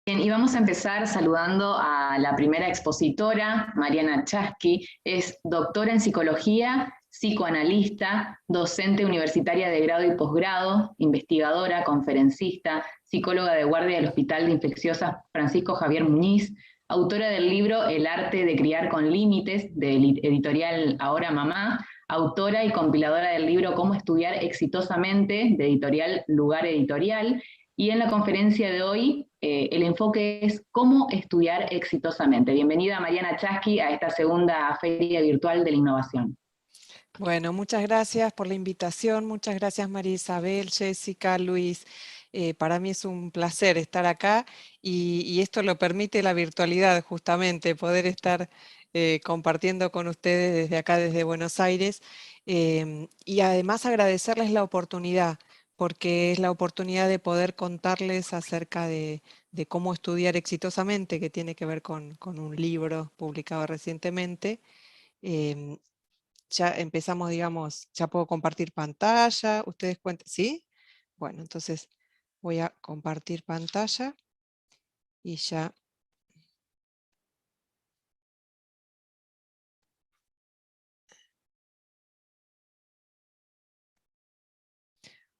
Bien, y vamos a empezar saludando a la primera expositora, Mariana Chasqui. Es doctora en psicología, psicoanalista, docente universitaria de grado y posgrado, investigadora, conferencista, psicóloga de guardia del Hospital de Infecciosas Francisco Javier Muñiz, autora del libro El arte de criar con límites, del editorial Ahora Mamá, autora y compiladora del libro Cómo estudiar exitosamente, de editorial Lugar Editorial. Y en la conferencia de hoy, el enfoque es cómo estudiar exitosamente. Bienvenida Mariana Chasqui a esta segunda Feria Virtual de la Innovación. Bueno, muchas gracias por la invitación, muchas gracias María Isabel, Jessica, Luis. Para mí es un placer estar acá y esto lo permite la virtualidad justamente, poder estar compartiendo con ustedes desde acá, desde Buenos Aires, y además agradecerles la oportunidad, porque es la oportunidad de poder contarles acerca de cómo estudiar exitosamente, que tiene que ver con un libro publicado recientemente. Em, ya empezamos, digamos, ya puedo compartir pantalla, ustedes cuenten, ¿sí? Bueno, entonces voy a compartir pantalla y ya.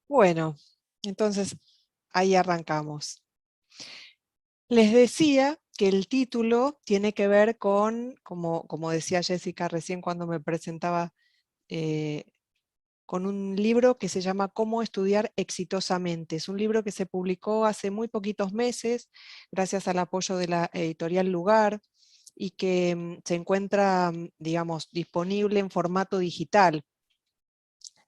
Bueno, entonces ahí arrancamos. Les decía que el título tiene que ver con, como decía Jessica recién cuando me presentaba, eh, con un libro que se llama Cómo estudiar exitosamente. Es un libro que se publicó hace muy poquitos meses, gracias al apoyo de la editorial Lugar, y que se encuentra, digamos, disponible en formato digital.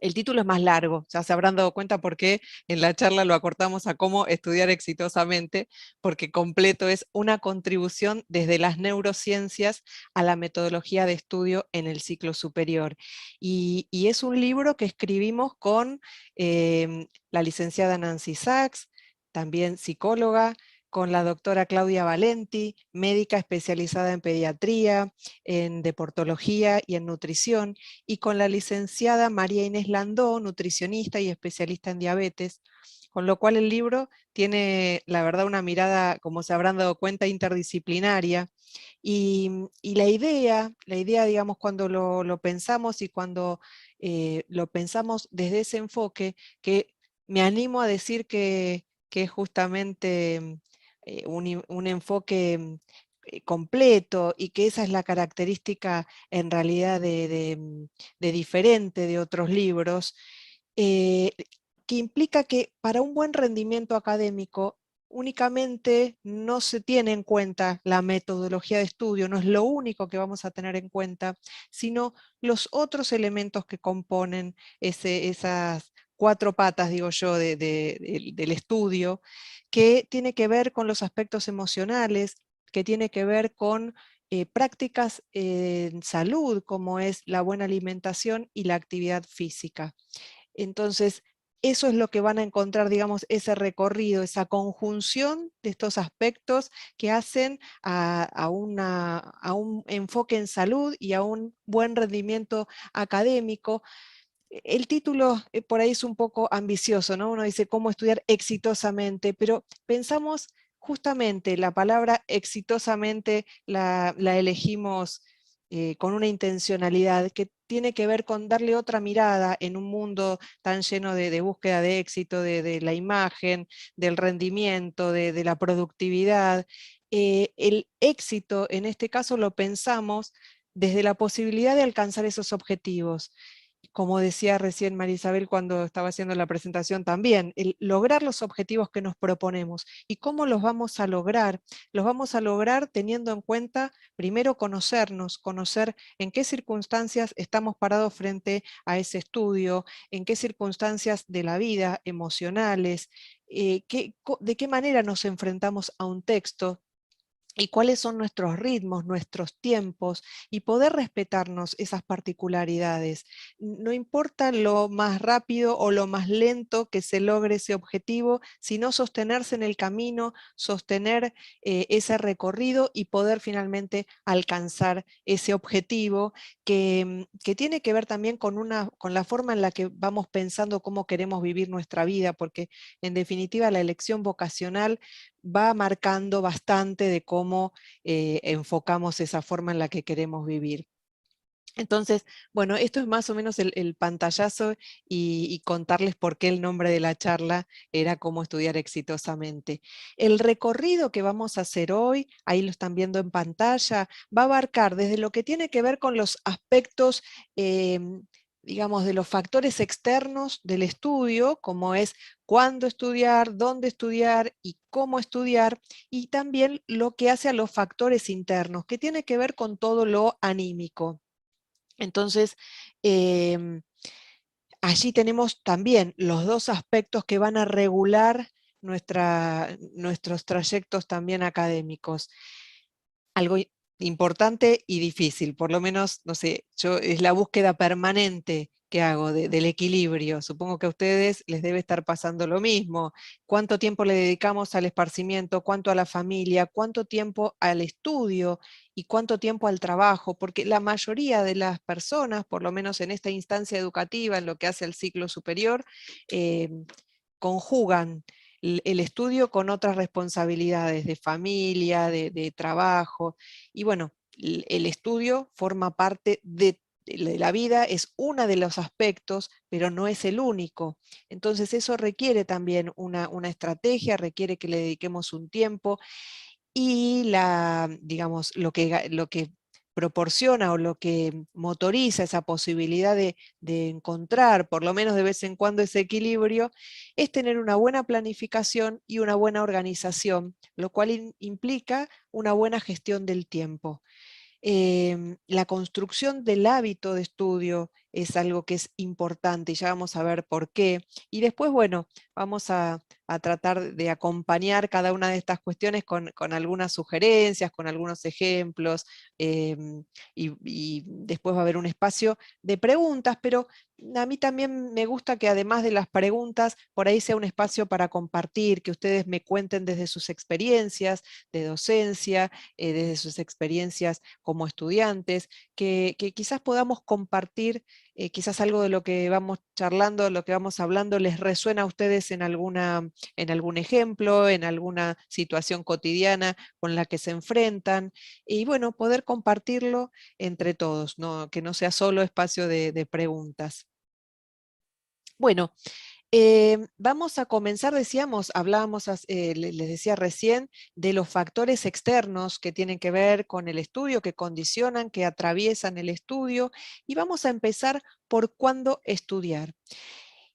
El título es más largo, ya se habrán dado cuenta por qué en la charla lo acortamos a cómo estudiar exitosamente, porque completo es una contribución desde las neurociencias a la metodología de estudio en el ciclo superior. Y es un libro que escribimos con la licenciada Nancy Sachs, también psicóloga, con la doctora Claudia Valenti, médica especializada en pediatría, en deportología y en nutrición, y con la licenciada María Inés Landó, nutricionista y especialista en diabetes, con lo cual el libro tiene, la verdad, una mirada, como se habrán dado cuenta, interdisciplinaria. Y la idea, digamos, cuando lo pensamos y cuando lo pensamos desde ese enfoque, que me animo a decir que es justamente un enfoque completo, y que esa es la característica en realidad de diferente de otros libros, eh, que implica que para un buen rendimiento académico únicamente no se tiene en cuenta la metodología de estudio, no es lo único que vamos a tener en cuenta, sino los otros elementos que componen esas cuatro patas, digo yo, del estudio, que tiene que ver con los aspectos emocionales, que tiene que ver con prácticas en salud, como es la buena alimentación y la actividad física. Entonces, eso es lo que van a encontrar, digamos, ese recorrido, esa conjunción de estos aspectos que hacen a un enfoque en salud y a un buen rendimiento académico. El título por ahí es un poco ambicioso, ¿no? Uno dice cómo estudiar exitosamente, pero pensamos justamente la palabra exitosamente la elegimos con una intencionalidad que tiene que ver con darle otra mirada en un mundo tan lleno de búsqueda de éxito, de la imagen, del rendimiento, de la productividad. El éxito en este caso lo pensamos desde la posibilidad de alcanzar esos objetivos. Como decía recién María Isabel cuando estaba haciendo la presentación también, el lograr los objetivos que nos proponemos. ¿Y cómo los vamos a lograr? Los vamos a lograr teniendo en cuenta, primero, conocernos, conocer en qué circunstancias estamos parados frente a ese estudio, en qué circunstancias de la vida, emocionales, de qué manera nos enfrentamos a un texto, y cuáles son nuestros ritmos, nuestros tiempos, y poder respetarnos esas particularidades. No importa lo más rápido o lo más lento que se logre ese objetivo, sino sostenerse en el camino, sostener ese recorrido y poder finalmente alcanzar ese objetivo que tiene que ver también con la forma en la que vamos pensando cómo queremos vivir nuestra vida, porque en definitiva la elección vocacional va marcando bastante de cómo enfocamos esa forma en la que queremos vivir. Entonces, bueno, esto es más o menos el pantallazo y contarles por qué el nombre de la charla era cómo estudiar exitosamente. El recorrido que vamos a hacer hoy, ahí lo están viendo en pantalla, va a abarcar desde lo que tiene que ver con los aspectos, digamos, de los factores externos del estudio, como es cuándo estudiar, dónde estudiar y cómo estudiar, y también lo que hace a los factores internos, que tiene que ver con todo lo anímico. Entonces, allí tenemos también los dos aspectos que van a regular nuestros trayectos también académicos. Algo importante y difícil, por lo menos, no sé, yo es la búsqueda permanente que hago del equilibrio. Supongo que a ustedes les debe estar pasando lo mismo. ¿Cuánto tiempo le dedicamos al esparcimiento? ¿Cuánto a la familia? ¿Cuánto tiempo al estudio? ¿Y cuánto tiempo al trabajo? Porque la mayoría de las personas, por lo menos en esta instancia educativa, en lo que hace al ciclo superior, eh, conjugan el estudio con otras responsabilidades de familia, de trabajo, y bueno, el estudio forma parte de la vida, es uno de los aspectos, pero no es el único. Entonces eso requiere también una estrategia, requiere que le dediquemos un tiempo, y digamos, lo que proporciona o lo que motoriza esa posibilidad de encontrar, por lo menos de vez en cuando, ese equilibrio, es tener una buena planificación y una buena organización, lo cual implica una buena gestión del tiempo. La construcción del hábito de estudio es algo que es importante y ya vamos a ver por qué. Y después, bueno, vamos a tratar de acompañar cada una de estas cuestiones con algunas sugerencias, con algunos ejemplos, y después va a haber un espacio de preguntas, pero a mí también me gusta que además de las preguntas, por ahí sea un espacio para compartir, que ustedes me cuenten desde sus experiencias de docencia, desde sus experiencias como estudiantes, que quizás podamos compartir, quizás algo de lo que vamos charlando, lo que vamos hablando, les resuena a ustedes en algún ejemplo, en alguna situación cotidiana con la que se enfrentan, y bueno, poder compartirlo entre todos, que no sea solo espacio de preguntas. Bueno, vamos a comenzar, decíamos, les decía recién, de los factores externos que tienen que ver con el estudio, que condicionan, que atraviesan el estudio, y vamos a empezar por cuándo estudiar.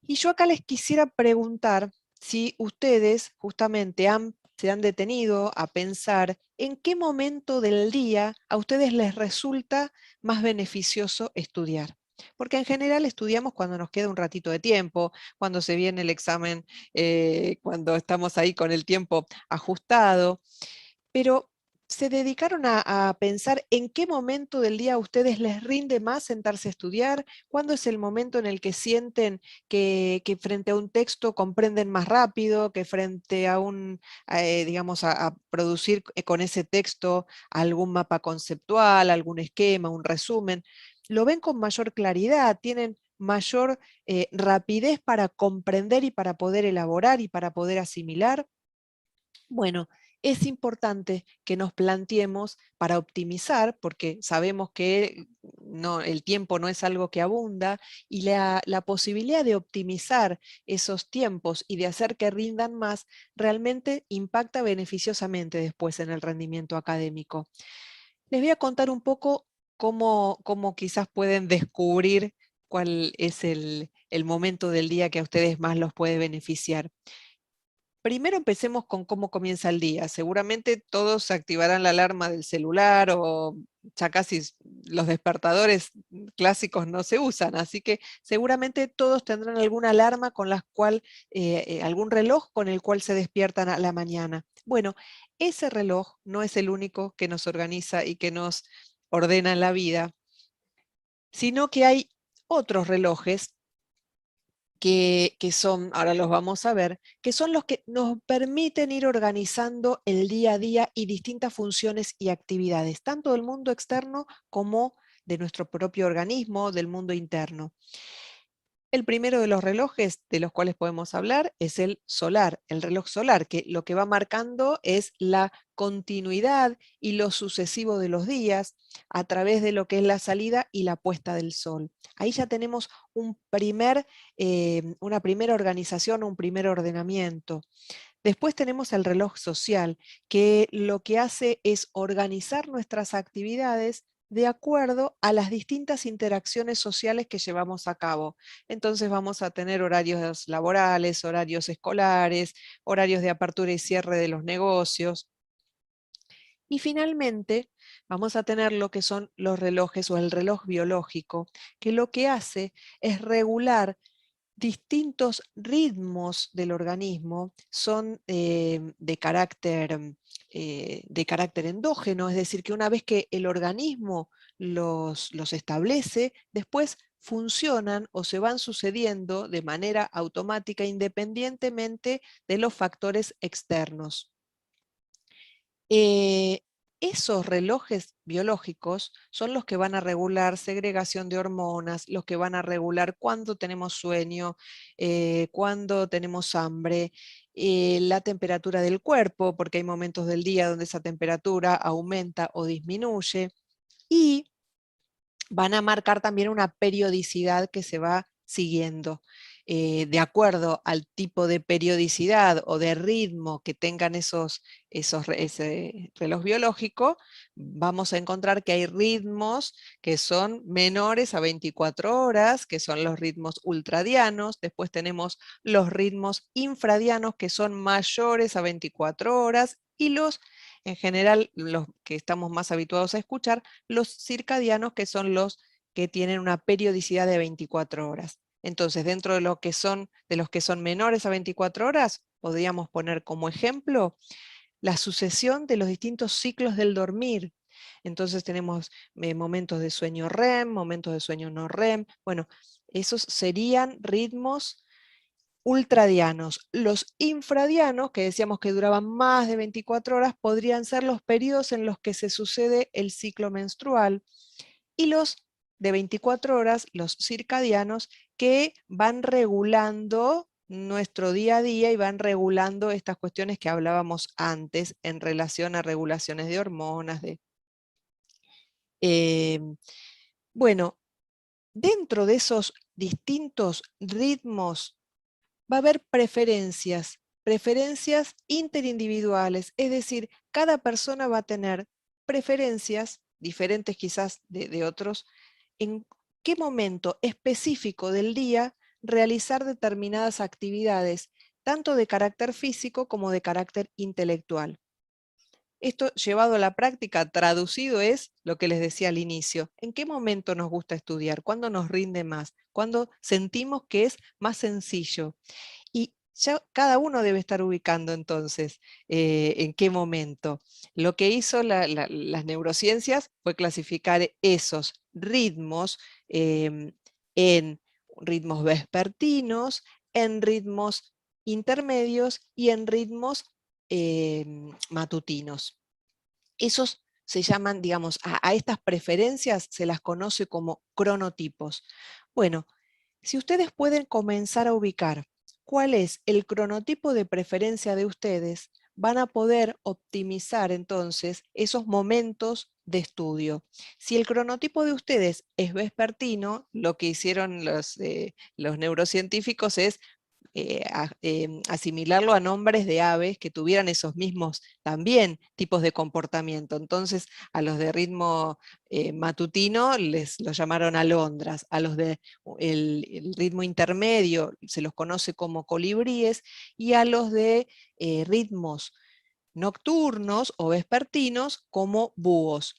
Y yo acá les quisiera preguntar si ustedes justamente se han detenido a pensar en qué momento del día a ustedes les resulta más beneficioso estudiar. Porque en general estudiamos cuando nos queda un ratito de tiempo, cuando se viene el examen, cuando estamos ahí con el tiempo ajustado, pero ¿se dedicaron a pensar en qué momento del día a ustedes les rinde más sentarse a estudiar? ¿Cuándo es el momento en el que sienten que frente a un texto comprenden más rápido, que frente a digamos, a producir con ese texto algún mapa conceptual, algún esquema, un resumen, lo ven con mayor claridad, tienen mayor rapidez para comprender y para poder elaborar y para poder asimilar? Bueno, es importante que nos planteemos para optimizar, porque sabemos que el tiempo no es algo que abunda, y la posibilidad de optimizar esos tiempos y de hacer que rindan más, realmente impacta beneficiosamente después en el rendimiento académico. Les voy a contar un poco cómo quizás pueden descubrir cuál es el momento del día que a ustedes más los puede beneficiar. Primero empecemos con cómo comienza el día. Seguramente todos activarán la alarma del celular, o ya casi los despertadores clásicos no se usan, así que seguramente todos tendrán alguna alarma con la cual, algún reloj con el cual se despiertan a la mañana. Bueno, ese reloj no es el único que nos organiza y que nos ordena la vida, sino que hay otros relojes que son, ahora los vamos a ver, que son los que nos permiten ir organizando el día a día y distintas funciones y actividades, tanto del mundo externo como de nuestro propio organismo, del mundo interno. El primero de los relojes de los cuales podemos hablar es el solar, el reloj solar, que lo que va marcando es la continuidad y lo sucesivo de los días a través de lo que es la salida y la puesta del sol. Ahí ya tenemos una primera organización, un primer ordenamiento. Después tenemos el reloj social, que lo que hace es organizar nuestras actividades de acuerdo a las distintas interacciones sociales que llevamos a cabo. Entonces vamos a tener horarios laborales, horarios escolares, horarios de apertura y cierre de los negocios. Y finalmente vamos a tener lo que son los relojes o el reloj biológico, que lo que hace es regular distintos ritmos del organismo, son de carácter endógeno, es decir, que una vez que el organismo los establece, después funcionan o se van sucediendo de manera automática independientemente de los factores externos. Eh, Esos relojes biológicos son los que van a regular segregación de hormonas, los que van a regular cuándo tenemos sueño, cuándo tenemos hambre, la temperatura del cuerpo, porque hay momentos del día donde esa temperatura aumenta o disminuye, y van a marcar también una periodicidad que se va siguiendo. De acuerdo al tipo de periodicidad o de ritmo que tengan ese reloj biológico, vamos a encontrar que hay ritmos que son menores a 24 horas, que son los ritmos ultradianos. Después tenemos los ritmos infradianos, que son mayores a 24 horas, y en general, los que estamos más habituados a escuchar, los circadianos, que son los que tienen una periodicidad de 24 horas. Entonces, dentro de los que son menores a 24 horas, podríamos poner como ejemplo la sucesión de los distintos ciclos del dormir. Entonces tenemos momentos de sueño REM, momentos de sueño no REM. Bueno, esos serían ritmos ultradianos. Los infradianos, que decíamos que duraban más de 24 horas, podrían ser los periodos en los que se sucede el ciclo menstrual. Y los de 24 horas, los circadianos, que van regulando nuestro día a día y van regulando estas cuestiones que hablábamos antes en relación a regulaciones de hormonas. Eh, bueno, dentro de esos distintos ritmos va a haber preferencias interindividuales, es decir, cada persona va a tener preferencias diferentes quizás de otros, en qué momento específico del día realizar determinadas actividades, tanto de carácter físico como de carácter intelectual. Esto llevado a la práctica, traducido, es lo que les decía al inicio. ¿En qué momento nos gusta estudiar? ¿Cuándo nos rinde más? ¿Cuándo sentimos que es más sencillo? Y ya cada uno debe estar ubicando entonces en qué momento. Lo que hizo las neurociencias fue clasificar esos ritmos en ritmos vespertinos, en ritmos intermedios y en ritmos matutinos. Esos se llaman, digamos, a estas preferencias se las conoce como cronotipos. Bueno, si ustedes pueden comenzar a ubicar cuál es el cronotipo de preferencia de ustedes, van a poder optimizar entonces esos momentos de estudio. Si el cronotipo de ustedes es vespertino, lo que hicieron los neurocientíficos es asimilarlo a nombres de aves que tuvieran esos mismos también tipos de comportamiento. Entonces a los de ritmo matutino los llamaron alondras, a los de el ritmo intermedio se los conoce como colibríes, y a los de ritmos nocturnos o vespertinos como búhos.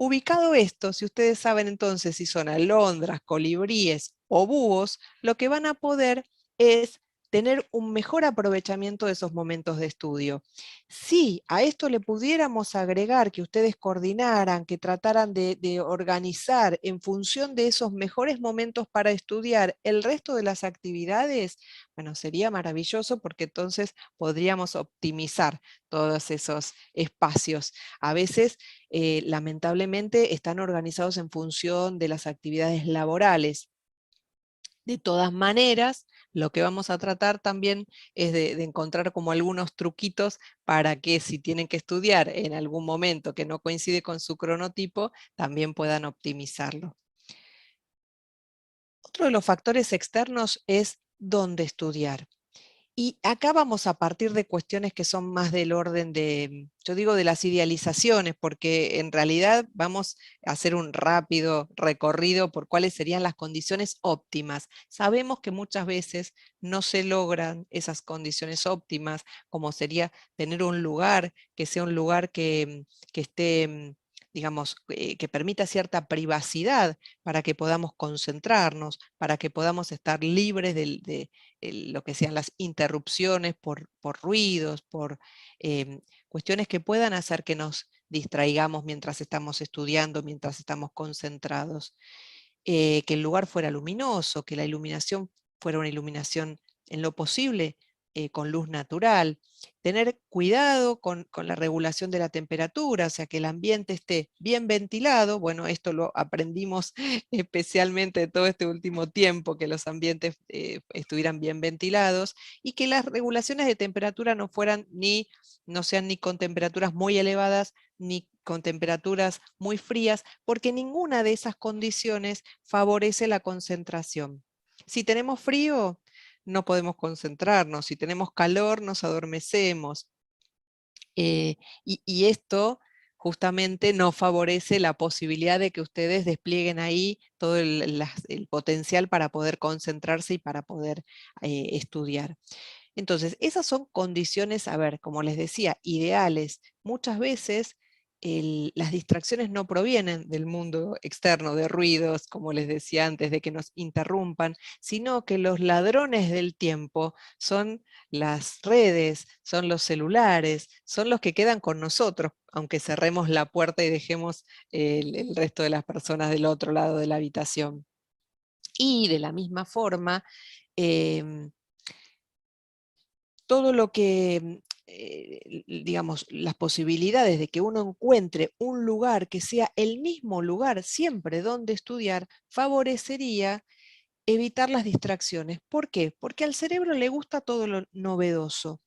Ubicado esto, si ustedes saben entonces si son alondras, colibríes o búhos, lo que van a poder es tener un mejor aprovechamiento de esos momentos de estudio. Si a esto le pudiéramos agregar que ustedes coordinaran, que trataran de organizar en función de esos mejores momentos para estudiar el resto de las actividades, bueno, sería maravilloso, porque entonces podríamos optimizar todos esos espacios. A veces lamentablemente están organizados en función de las actividades laborales. De todas maneras, lo que vamos a tratar también es de encontrar como algunos truquitos para que si tienen que estudiar en algún momento que no coincide con su cronotipo, también puedan optimizarlo. Otro de los factores externos es dónde estudiar. Y acá vamos a partir de cuestiones que son más del orden de, yo digo de las idealizaciones, porque en realidad vamos a hacer un rápido recorrido por cuáles serían las condiciones óptimas. Sabemos que muchas veces no se logran esas condiciones óptimas, como sería tener un lugar que sea un lugar que esté, digamos, que permita cierta privacidad para que podamos concentrarnos, para que podamos estar libres de lo que sean las interrupciones por ruidos, por cuestiones que puedan hacer que nos distraigamos mientras estamos estudiando, mientras estamos concentrados. Que el lugar fuera luminoso, que la iluminación fuera una iluminación en lo posible con luz natural, tener cuidado con la regulación de la temperatura, o sea, que el ambiente esté bien ventilado. Bueno, esto lo aprendimos especialmente todo este último tiempo, que los ambientes estuvieran bien ventilados y que las regulaciones de temperatura no sean ni con temperaturas muy elevadas ni con temperaturas muy frías, porque ninguna de esas condiciones favorece la concentración. Si tenemos frío, no podemos concentrarnos; si tenemos calor, nos adormecemos. Y esto justamente no favorece la posibilidad de que ustedes desplieguen ahí todo el potencial para poder concentrarse y para poder estudiar. Entonces, esas son condiciones, a ver, como les decía, ideales. Muchas veces las distracciones no provienen del mundo externo, de ruidos, como les decía antes, de que nos interrumpan, sino que los ladrones del tiempo son las redes, son los celulares, son los que quedan con nosotros, aunque cerremos la puerta y dejemos el resto de las personas del otro lado de la habitación. Y de la misma forma, todo lo que, digamos, las posibilidades de que uno encuentre un lugar que sea el mismo lugar siempre donde estudiar, favorecería evitar las distracciones. ¿Por qué? Porque al cerebro le gusta todo lo novedoso.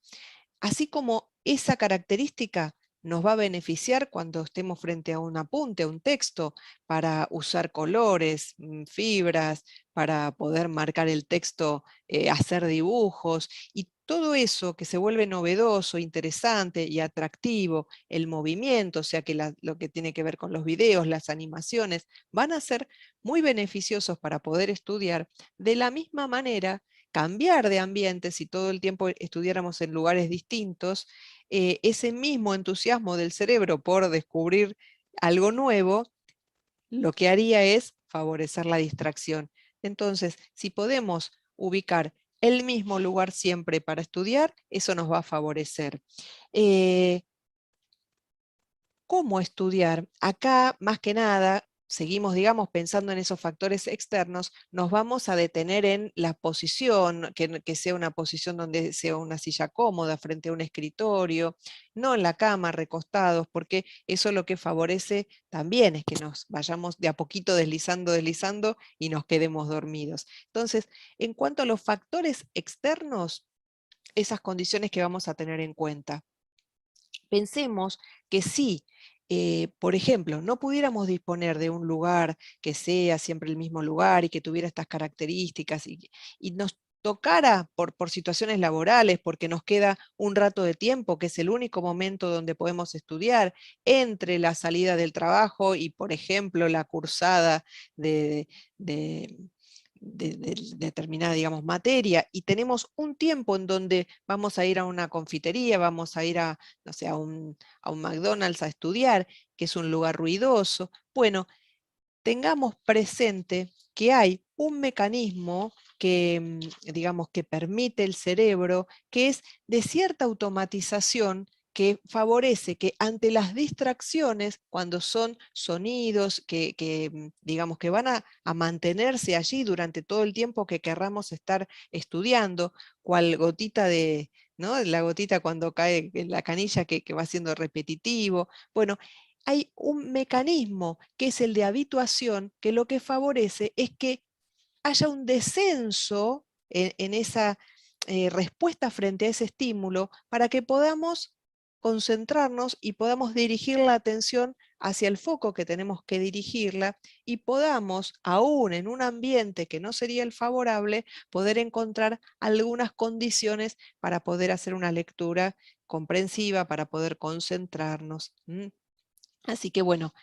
Así como esa característica nos va a beneficiar cuando estemos frente a un apunte, a un texto, para usar colores, fibras, para poder marcar el texto, hacer dibujos, y todo eso que se vuelve novedoso, interesante y atractivo, el movimiento, o sea que lo que tiene que ver con los videos, las animaciones, van a ser muy beneficiosos para poder estudiar. De la misma manera, cambiar de ambiente, si todo el tiempo estudiáramos en lugares distintos, ese mismo entusiasmo del cerebro por descubrir algo nuevo, lo que haría es favorecer la distracción. Entonces, si podemos ubicar el mismo lugar siempre para estudiar, eso nos va a favorecer. ¿Cómo estudiar? Acá, más que nada, seguimos, digamos, pensando en esos factores externos, nos vamos a detener en la posición, que sea una posición donde sea una silla cómoda frente a un escritorio, no en la cama, recostados, porque eso lo que favorece también es que nos vayamos de a poquito deslizando, deslizando y nos quedemos dormidos. Entonces, en cuanto a los factores externos, esas condiciones que vamos a tener en cuenta. Pensemos que si, por ejemplo, no pudiéramos disponer de un lugar que sea siempre el mismo lugar y que tuviera estas características y nos tocara por situaciones laborales, porque nos queda un rato de tiempo, que es el único momento donde podemos estudiar, entre la salida del trabajo y, por ejemplo, la cursada de determinada, digamos, materia, y tenemos un tiempo en donde vamos a ir a una confitería, vamos a ir a, no sé, a un McDonald's a estudiar, que es un lugar ruidoso. Bueno, tengamos presente que hay un mecanismo que, digamos, que permite el cerebro, que es de cierta automatización, que favorece que ante las distracciones, cuando son sonidos digamos, que van a mantenerse allí durante todo el tiempo que querramos estar estudiando, cual gotita ¿no? La gotita cuando cae en la canilla que va siendo repetitivo. Bueno, hay un mecanismo que es el de habituación, que lo que favorece es que haya un descenso en esa respuesta frente a ese estímulo para que podamos concentrarnos y podamos dirigir la atención hacia el foco que tenemos que dirigirla y podamos, aún en un ambiente que no sería el favorable, poder encontrar algunas condiciones para poder hacer una lectura comprensiva, para poder concentrarnos. Así que bueno,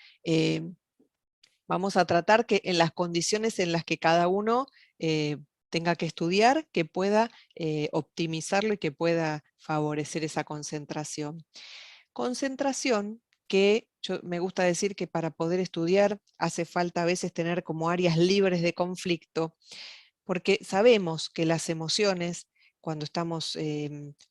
vamos a tratar que en las condiciones en las que cada uno tenga que estudiar, que pueda optimizarlo y que pueda favorecer esa concentración. Concentración que me gusta decir que para poder estudiar hace falta a veces tener como áreas libres de conflicto, porque sabemos que las emociones, cuando estamos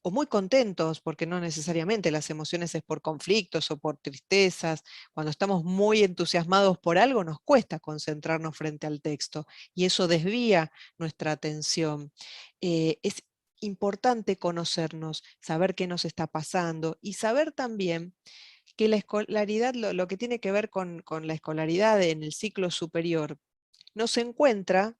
o muy contentos, porque no necesariamente las emociones es por conflictos o por tristezas, cuando estamos muy entusiasmados por algo nos cuesta concentrarnos frente al texto y eso desvía nuestra atención. Es importante conocernos, saber qué nos está pasando y saber también que la escolaridad, lo que tiene que ver con la escolaridad en el ciclo superior, no se encuentra,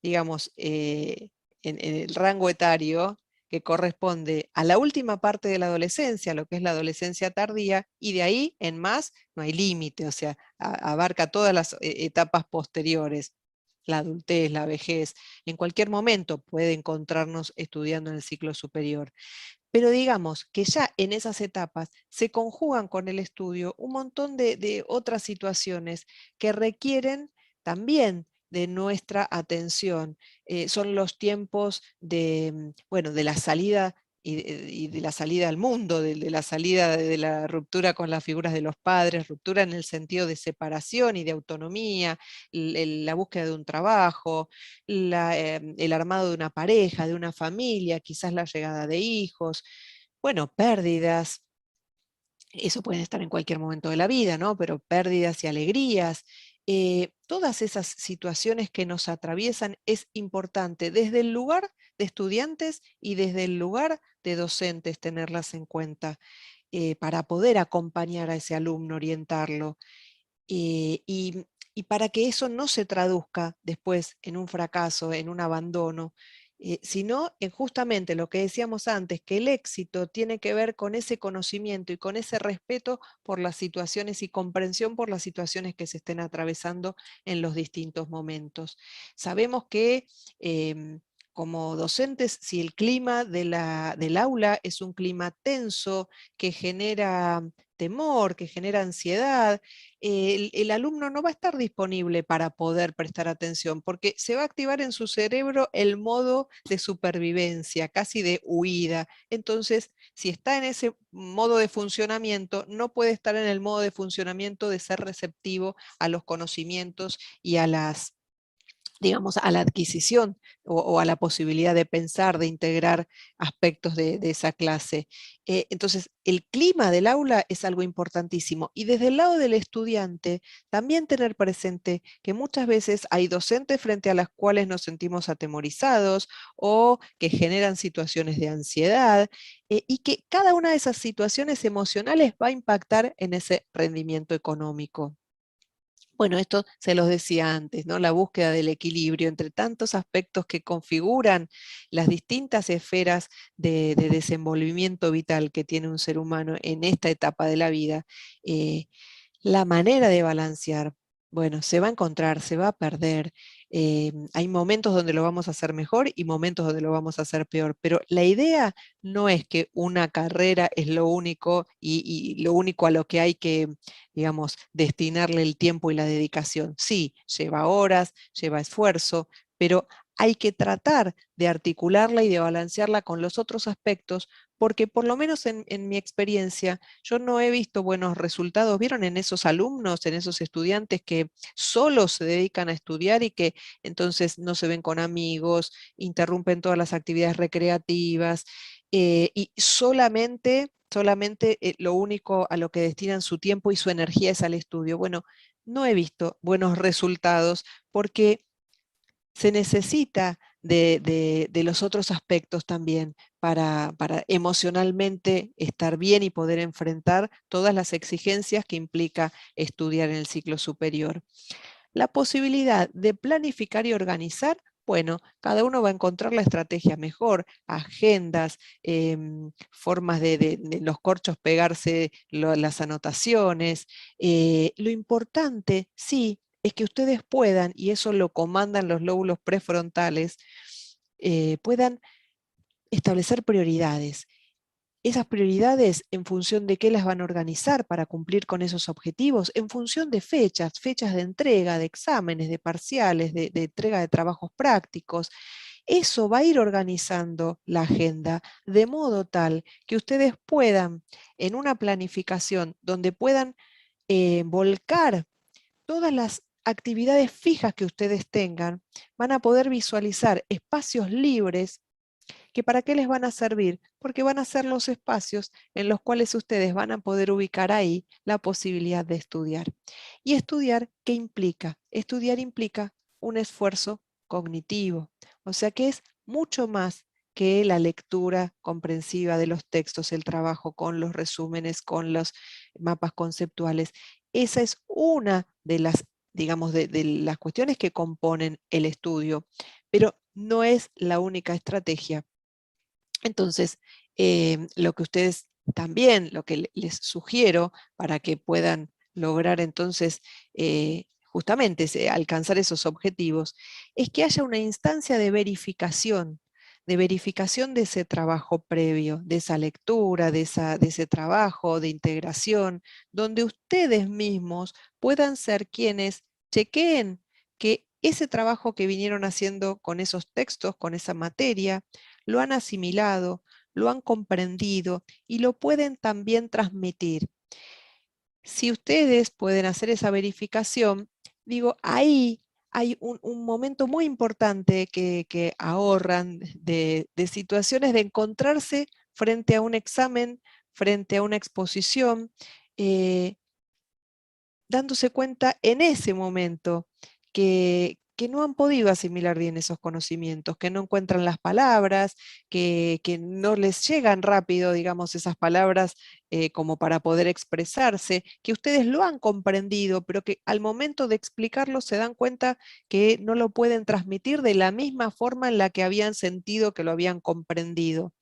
digamos, en el rango etario que corresponde a la última parte de la adolescencia, lo que es la adolescencia tardía, y de ahí en más no hay límite, o sea, abarca todas las etapas posteriores, la adultez, la vejez, en cualquier momento puede encontrarnos estudiando en el ciclo superior. Pero digamos que ya en esas etapas se conjugan con el estudio un montón de otras situaciones que requieren también de nuestra atención. Son los tiempos de, bueno, de la salida y de la salida al mundo, de la salida de la ruptura con las figuras de los padres, ruptura en el sentido de separación y de autonomía, la búsqueda de un trabajo, el armado de una pareja, de una familia, quizás la llegada de hijos, bueno, pérdidas, eso puede estar en cualquier momento de la vida, ¿no? Pero pérdidas y alegrías, todas esas situaciones que nos atraviesan es importante desde el lugar de estudiantes y desde el lugar de docentes tenerlas en cuenta para poder acompañar a ese alumno, orientarlo. Y para que eso no se traduzca después en un fracaso, en un abandono, sino en justamente lo que decíamos antes, que el éxito tiene que ver con ese conocimiento y con ese respeto por las situaciones y comprensión por las situaciones que se estén atravesando en los distintos momentos. Sabemos que como docentes, si el clima del aula es un clima tenso, que genera temor, que genera ansiedad, el alumno no va a estar disponible para poder prestar atención, porque se va a activar en su cerebro el modo de supervivencia, casi de huida. Entonces, si está en ese modo de funcionamiento, no puede estar en el modo de funcionamiento de ser receptivo a los conocimientos y a las, digamos, a la adquisición o a la posibilidad de pensar, de integrar aspectos de esa clase. Entonces, el clima del aula es algo importantísimo. Y desde el lado del estudiante, también tener presente que muchas veces hay docentes frente a las cuales nos sentimos atemorizados o que generan situaciones de ansiedad y que cada una de esas situaciones emocionales va a impactar en ese rendimiento económico. Bueno, esto se los decía antes, ¿no? La búsqueda del equilibrio entre tantos aspectos que configuran las distintas esferas de desenvolvimiento vital que tiene un ser humano en esta etapa de la vida. La manera de balancear, bueno, se va a encontrar, se va a perder. Hay momentos donde lo vamos a hacer mejor y momentos donde lo vamos a hacer peor, pero la idea no es que una carrera es lo único y lo único a lo que hay que, digamos, destinarle el tiempo y la dedicación. Sí, lleva horas, lleva esfuerzo, pero hay que tratar de articularla y de balancearla con los otros aspectos, porque por lo menos en mi experiencia, yo no he visto buenos resultados. ¿Vieron en esos alumnos, en esos estudiantes que solo se dedican a estudiar y que entonces no se ven con amigos, interrumpen todas las actividades recreativas y solamente lo único a lo que destinan su tiempo y su energía es al estudio? Bueno, no he visto buenos resultados porque se necesita de los otros aspectos también para emocionalmente estar bien y poder enfrentar todas las exigencias que implica estudiar en el ciclo superior. La posibilidad de planificar y organizar, bueno, cada uno va a encontrar la estrategia mejor, agendas, formas de los corchos pegarse las anotaciones. Lo importante, sí, es que ustedes puedan, y eso lo comandan los lóbulos prefrontales, puedan establecer prioridades. Esas prioridades, en función de qué las van a organizar para cumplir con esos objetivos, en función de fechas, fechas de entrega, de exámenes, de parciales, de entrega de trabajos prácticos. Eso va a ir organizando la agenda de modo tal que ustedes puedan, en una planificación donde puedan volcar todas las actividades fijas que ustedes tengan, van a poder visualizar espacios libres. ¿Que para qué les van a servir? Porque van a ser los espacios en los cuales ustedes van a poder ubicar ahí la posibilidad de estudiar. ¿Y estudiar qué implica? Estudiar implica un esfuerzo cognitivo, o sea que es mucho más que la lectura comprensiva de los textos, el trabajo con los resúmenes, con los mapas conceptuales. Esa es una de las, digamos, de las cuestiones que componen el estudio, pero no es la única estrategia. Entonces, lo que ustedes también, lo que les sugiero para que puedan lograr entonces justamente alcanzar esos objetivos, es que haya una instancia de verificación de ese trabajo previo, de esa lectura, de ese trabajo, de integración, donde ustedes mismos puedan ser quienes chequeen que ese trabajo que vinieron haciendo con esos textos, con esa materia, lo han asimilado, lo han comprendido y lo pueden también transmitir. Si ustedes pueden hacer esa verificación, digo, ahí hay un momento muy importante que ahorran de situaciones de encontrarse frente a un examen, frente a una exposición, dándose cuenta en ese momento que no han podido asimilar bien esos conocimientos, que no encuentran las palabras, que no les llegan rápido, digamos, esas palabras como para poder expresarse, que ustedes lo han comprendido, pero que al momento de explicarlo se dan cuenta que no lo pueden transmitir de la misma forma en la que habían sentido que lo habían comprendido.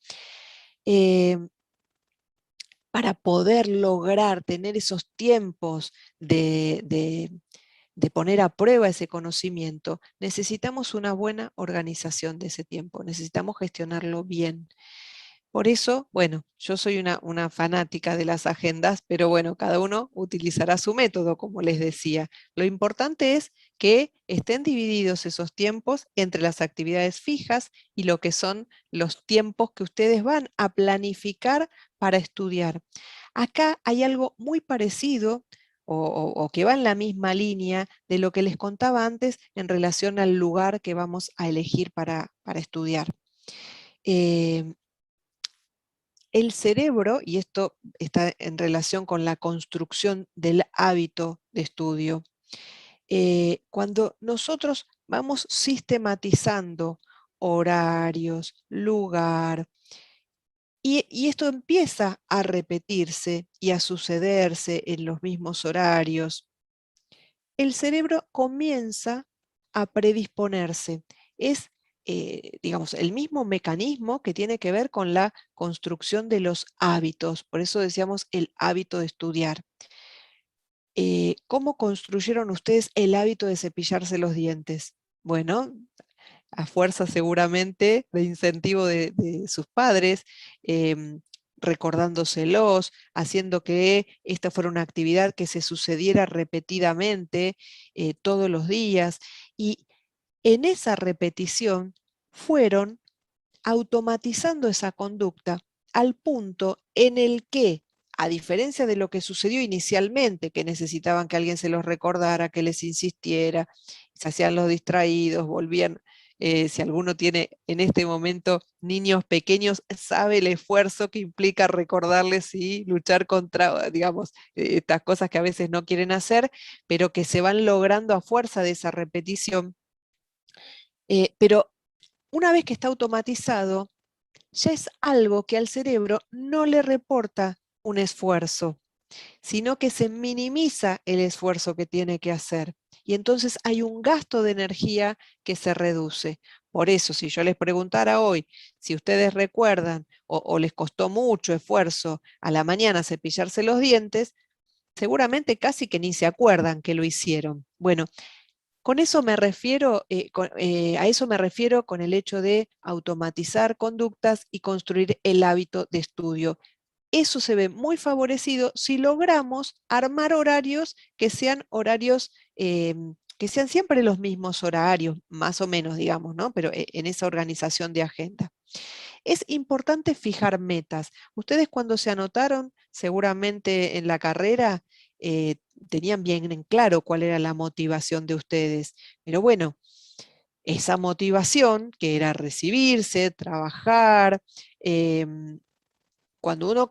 Para poder lograr tener esos tiempos de poner a prueba ese conocimiento, necesitamos una buena organización de ese tiempo, necesitamos gestionarlo bien. Por eso, bueno, yo soy una fanática de las agendas, pero bueno, cada uno utilizará su método, como les decía. Lo importante es que estén divididos esos tiempos entre las actividades fijas y lo que son los tiempos que ustedes van a planificar para estudiar. Acá hay algo muy parecido o que va en la misma línea de lo que les contaba antes en relación al lugar que vamos a elegir para estudiar. El cerebro, y esto está en relación con la construcción del hábito de estudio, cuando nosotros vamos sistematizando horarios, lugar, y esto empieza a repetirse y a sucederse en los mismos horarios, el cerebro comienza a predisponerse. Es, digamos, el mismo mecanismo que tiene que ver con la construcción de los hábitos. Por eso decíamos el hábito de estudiar. ¿Cómo construyeron ustedes el hábito de cepillarse los dientes? Bueno, a fuerza seguramente de incentivo de sus padres, recordándoselos, haciendo que esta fuera una actividad que se sucediera repetidamente todos los días. Y en esa repetición fueron automatizando esa conducta al punto en el que, a diferencia de lo que sucedió inicialmente, que necesitaban que alguien se los recordara, que les insistiera, se hacían los distraídos, volvían, si alguno tiene en este momento niños pequeños, sabe el esfuerzo que implica recordarles y luchar contra, digamos, estas cosas que a veces no quieren hacer, pero que se van logrando a fuerza de esa repetición. Pero una vez que está automatizado, ya es algo que al cerebro no le reporta un esfuerzo, sino que se minimiza el esfuerzo que tiene que hacer. y entonces hay un gasto de energía que se reduce. Por eso, si yo les preguntara hoy si ustedes recuerdan o les costó mucho esfuerzo a la mañana cepillarse los dientes, seguramente casi que ni se acuerdan que lo hicieron. Bueno, con eso me refiero, a eso me refiero con el hecho de automatizar conductas y construir el hábito de estudio. Eso se ve muy favorecido si logramos armar horarios que sean horarios, que sean siempre los mismos horarios, más o menos, digamos, ¿no? Pero en esa organización de agenda. Es importante fijar metas. Ustedes cuando se anotaron, seguramente en la carrera, tenían bien en claro cuál era la motivación de ustedes. Pero bueno, esa motivación, que era recibirse, trabajar, cuando uno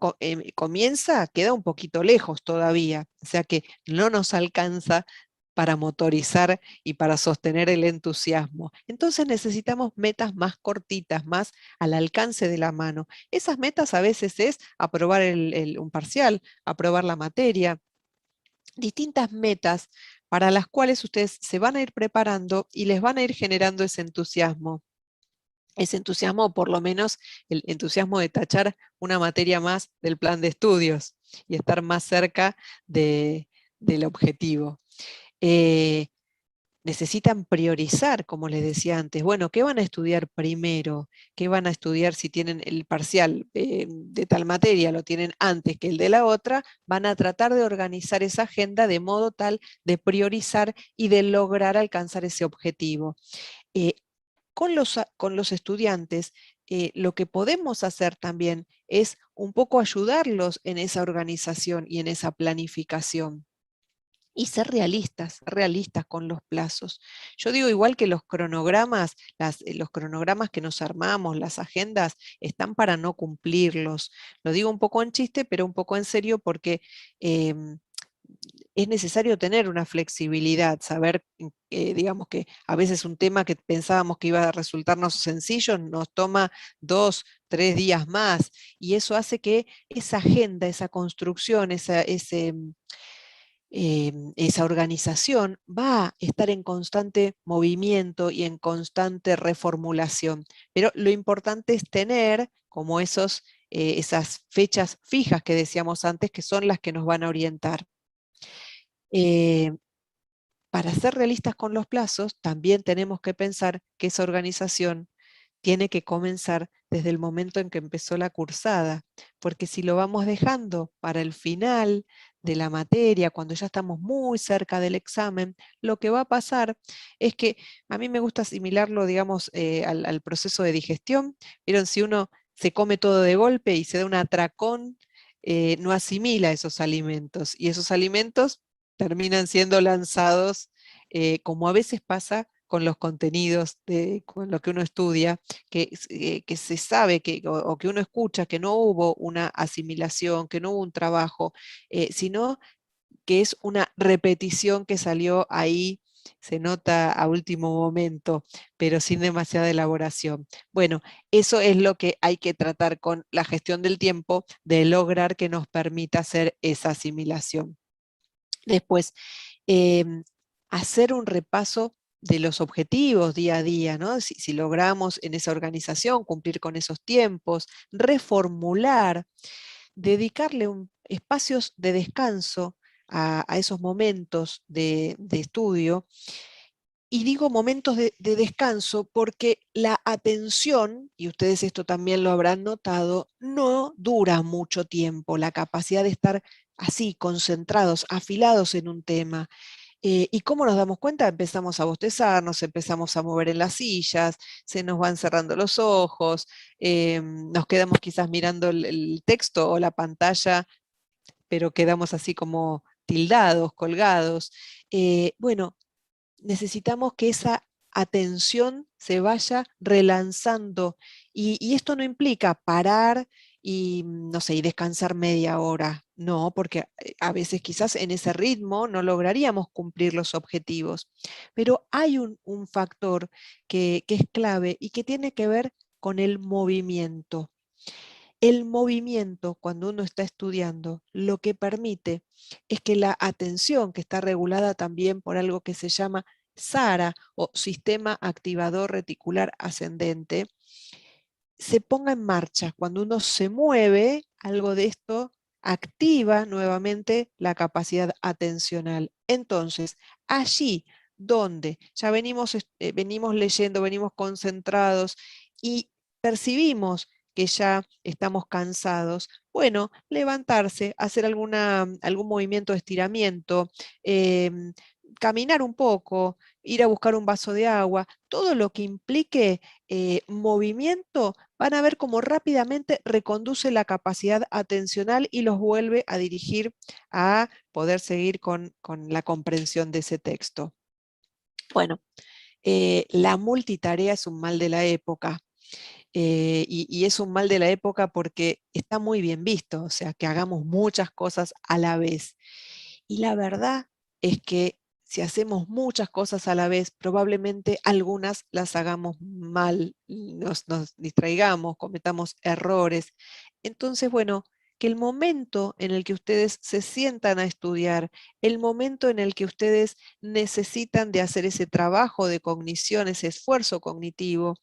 comienza, queda un poquito lejos todavía, o sea que no nos alcanza para motorizar y para sostener el entusiasmo. Entonces necesitamos metas más cortitas, más al alcance de la mano. Esas metas a veces es aprobar un parcial, aprobar la materia, distintas metas para las cuales ustedes se van a ir preparando y les van a ir generando ese entusiasmo. Ese entusiasmo, o por lo menos el entusiasmo de tachar una materia más del plan de estudios y estar más cerca del objetivo. Necesitan priorizar, como les decía antes. Bueno, ¿qué van a estudiar primero? ¿Qué van a estudiar si tienen el parcial de tal materia, lo tienen antes que el de la otra? Van a tratar de organizar esa agenda de modo tal de priorizar y de lograr alcanzar ese objetivo. Con los estudiantes, lo que podemos hacer también es un poco ayudarlos en esa organización y en esa planificación. Y ser realistas con los plazos. Yo digo igual que los cronogramas, los cronogramas que nos armamos, las agendas, están para no cumplirlos. Lo digo un poco en chiste, pero un poco en serio porque es necesario tener una flexibilidad, saber, digamos que a veces un tema que pensábamos que iba a resultarnos sencillo nos toma 2, 3 días más, y eso hace que esa agenda, esa construcción, esa organización va a estar en constante movimiento y en constante reformulación. Pero lo importante es tener como esas fechas fijas que decíamos antes, que son las que nos van a orientar. Para ser realistas con los plazos, también tenemos que pensar que esa organización tiene que comenzar desde el momento en que empezó la cursada, porque si lo vamos dejando para el final de la materia, cuando ya estamos muy cerca del examen, lo que va a pasar es que, a mí me gusta asimilarlo, digamos, al proceso de digestión. Vieron, si uno se come todo de golpe y se da un atracón, no asimila esos alimentos, y esos alimentos terminan siendo lanzados, como a veces pasa con los contenidos, con lo que uno estudia, que se sabe o que uno escucha que no hubo una asimilación, que no hubo un trabajo, sino que es una repetición que salió ahí, se nota a último momento, pero sin demasiada elaboración. Bueno, eso es lo que hay que tratar con la gestión del tiempo, de lograr que nos permita hacer esa asimilación. Después, hacer un repaso de los objetivos día a día, ¿no? Si logramos en esa organización cumplir con esos tiempos, reformular, dedicarle espacios de descanso a esos momentos de estudio. Y digo momentos de descanso porque la atención, y ustedes esto también lo habrán notado, no dura mucho tiempo, la capacidad de estar así, concentrados, afilados en un tema. ¿Y cómo nos damos cuenta? Empezamos a bostezar, nos empezamos a mover en las sillas, se nos van cerrando los ojos, nos quedamos quizás mirando el texto o la pantalla, pero quedamos así como tildados, colgados. Bueno, necesitamos que esa atención se vaya relanzando, y esto no implica parar y, no sé, y descansar media hora, no, porque a veces quizás en ese ritmo no lograríamos cumplir los objetivos, pero hay un factor que es clave y que tiene que ver con el movimiento. El movimiento, cuando uno está estudiando, lo que permite es que la atención, que está regulada también por algo que se llama SARA o Sistema Activador Reticular Ascendente, se ponga en marcha. Cuando uno se mueve, algo de esto activa nuevamente la capacidad atencional. Entonces, allí donde ya venimos leyendo, venimos concentrados y percibimos que ya estamos cansados, bueno, levantarse, hacer algún movimiento de estiramiento, caminar un poco, ir a buscar un vaso de agua, todo lo que implique movimiento, van a ver cómo rápidamente reconduce la capacidad atencional y los vuelve a dirigir a poder seguir con la comprensión de ese texto. Bueno, la multitarea es un mal de la época. Y es un mal de la época porque está muy bien visto, o sea, que hagamos muchas cosas a la vez. Y la verdad es que si hacemos muchas cosas a la vez, probablemente algunas las hagamos mal, nos distraigamos, cometamos errores. Entonces, bueno, que el momento en el que ustedes se sientan a estudiar, el momento en el que ustedes necesitan de hacer ese trabajo de cognición, ese esfuerzo cognitivo,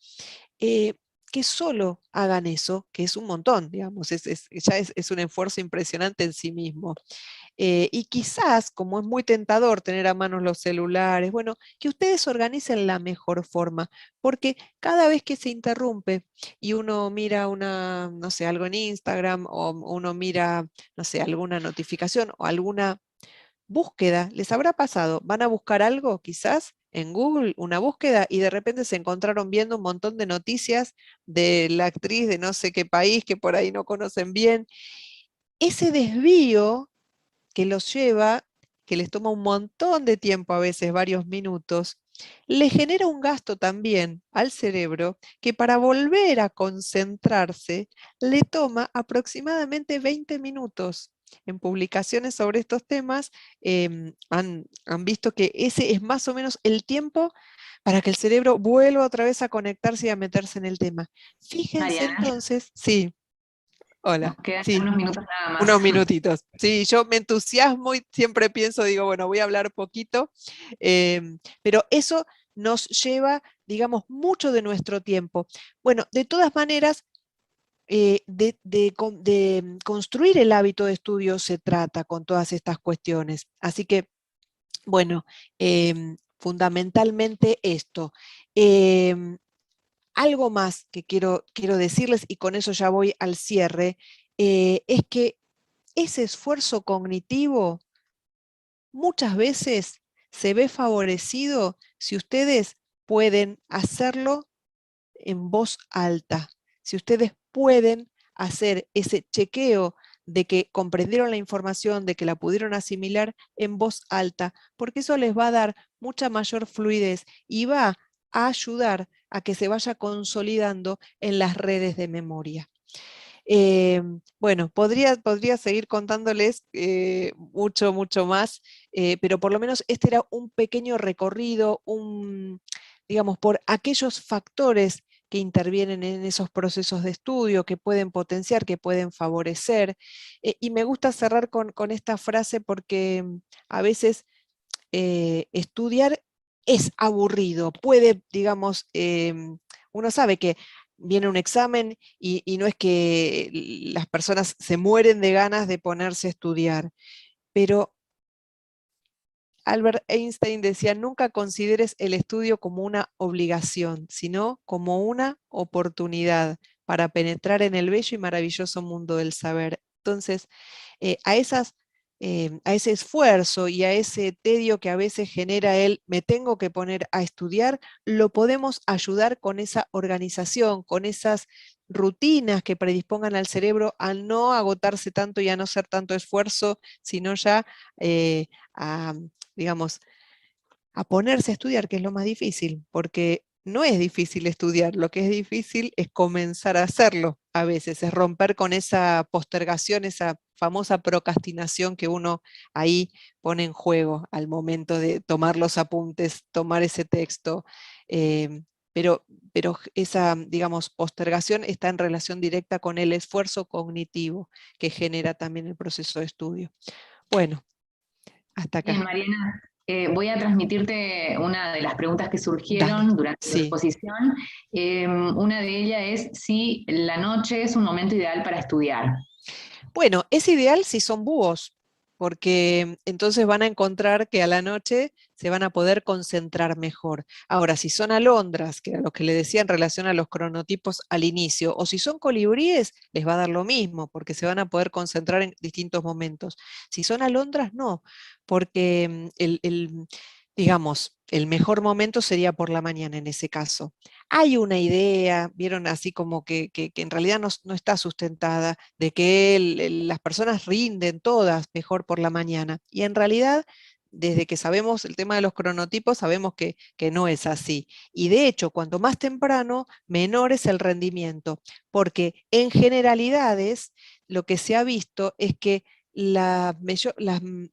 eh, que solo hagan eso, que es un montón, digamos, ya es un esfuerzo impresionante en sí mismo. Y quizás, como es muy tentador tener a mano los celulares, bueno, que ustedes organicen la mejor forma, porque cada vez que se interrumpe y uno mira no sé, algo en Instagram o uno mira, no sé, alguna notificación o alguna búsqueda, ¿les habrá pasado? Van a buscar algo quizás en Google, una búsqueda, y de repente se encontraron viendo un montón de noticias de la actriz de no sé qué país que por ahí no conocen bien. Ese desvío que los lleva, que les toma un montón de tiempo, a veces varios minutos, le genera un gasto también al cerebro que para volver a concentrarse le toma aproximadamente 20 minutos. En publicaciones sobre estos temas han visto que ese es más o menos el tiempo para que el cerebro vuelva otra vez a conectarse y a meterse en el tema. Fíjense Mariana, entonces, sí, nos hola, quedan sí. unos minutos nada más. Unos minutitos. Sí, yo me entusiasmo y siempre pienso, digo, bueno, voy a hablar poquito, pero eso nos lleva, digamos, mucho de nuestro tiempo. Bueno, de todas maneras, de construir el hábito de estudio se trata con todas estas cuestiones. Así que, bueno, fundamentalmente esto. Em, Algo más que quiero decirles, y con eso ya voy al cierre, es que ese esfuerzo cognitivo muchas veces se ve favorecido si ustedes pueden hacerlo en voz alta, si ustedes pueden hacer ese chequeo de que comprendieron la información, de que la pudieron asimilar en voz alta, porque eso les va a dar mucha mayor fluidez y va a ayudar a que se vaya consolidando en las redes de memoria. Bueno, podría seguir contándoles mucho más, pero por lo menos este era un pequeño recorrido, digamos, por aquellos factores que intervienen en esos procesos de estudio, que pueden potenciar, que pueden favorecer. Y me gusta cerrar con esta frase porque a veces estudiar es aburrido, puede, digamos, uno sabe que viene un examen y no es que las personas se mueren de ganas de ponerse a estudiar, pero Albert Einstein decía, nunca consideres el estudio como una obligación, sino como una oportunidad para penetrar en el bello y maravilloso mundo del saber. Entonces, a a ese esfuerzo y a ese tedio que a veces genera el me tengo que poner a estudiar, lo podemos ayudar con esa organización, con esas rutinas que predispongan al cerebro a no agotarse tanto y a no hacer tanto esfuerzo, sino ya a, digamos, a ponerse a estudiar, que es lo más difícil, porque no es difícil estudiar, lo que es difícil es comenzar a hacerlo a veces, es romper con esa postergación, esa famosa procrastinación que uno ahí pone en juego al momento de tomar los apuntes, tomar ese texto. pero esa, digamos, postergación está en relación directa con el esfuerzo cognitivo que genera también el proceso de estudio. Bueno, hasta Bien, acá. Mariana, voy a transmitirte una de las preguntas que Dale, surgieron durante tu sí. exposición. Una de ellas es si la noche es un momento ideal para estudiar. Bueno, es ideal si son búhos, porque entonces van a encontrar que a la noche se van a poder concentrar mejor. Ahora, si son alondras, que era lo que le decía en relación a los cronotipos al inicio, o si son colibríes, les va a dar lo mismo, porque se van a poder concentrar en distintos momentos. Si son alondras, no, porque digamos, el mejor momento sería por la mañana en ese caso. Hay una idea, vieron así como que en realidad no está sustentada, de que las personas rinden todas mejor por la mañana. Y en realidad, desde que sabemos el tema de los cronotipos, sabemos que no es así. Y de hecho, cuanto más temprano, menor es el rendimiento, porque en generalidades lo que se ha visto es que las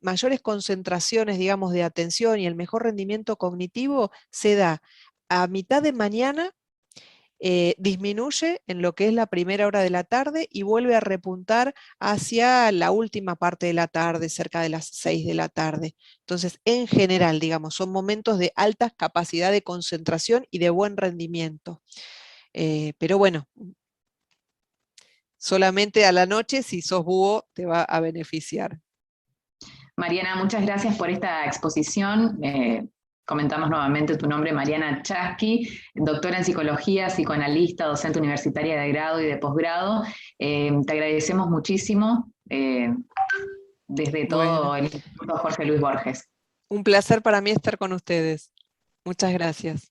mayores concentraciones, digamos, de atención y el mejor rendimiento cognitivo se da a mitad de mañana, disminuye en lo que es la primera hora de la tarde y vuelve a repuntar hacia la última parte de la tarde, cerca de las 6 de la tarde. Entonces, en general, digamos, son momentos de alta capacidad de concentración y de buen rendimiento. Pero bueno, solamente a la noche, si sos búho, te va a beneficiar. Mariana, muchas gracias por esta exposición. Comentamos nuevamente tu nombre, Mariana Chasky, doctora en psicología, psicoanalista, docente universitaria de grado y de posgrado. Te agradecemos muchísimo desde Bueno, todo el Instituto Jorge Luis Borges. un placer para mí estar con ustedes. Muchas gracias.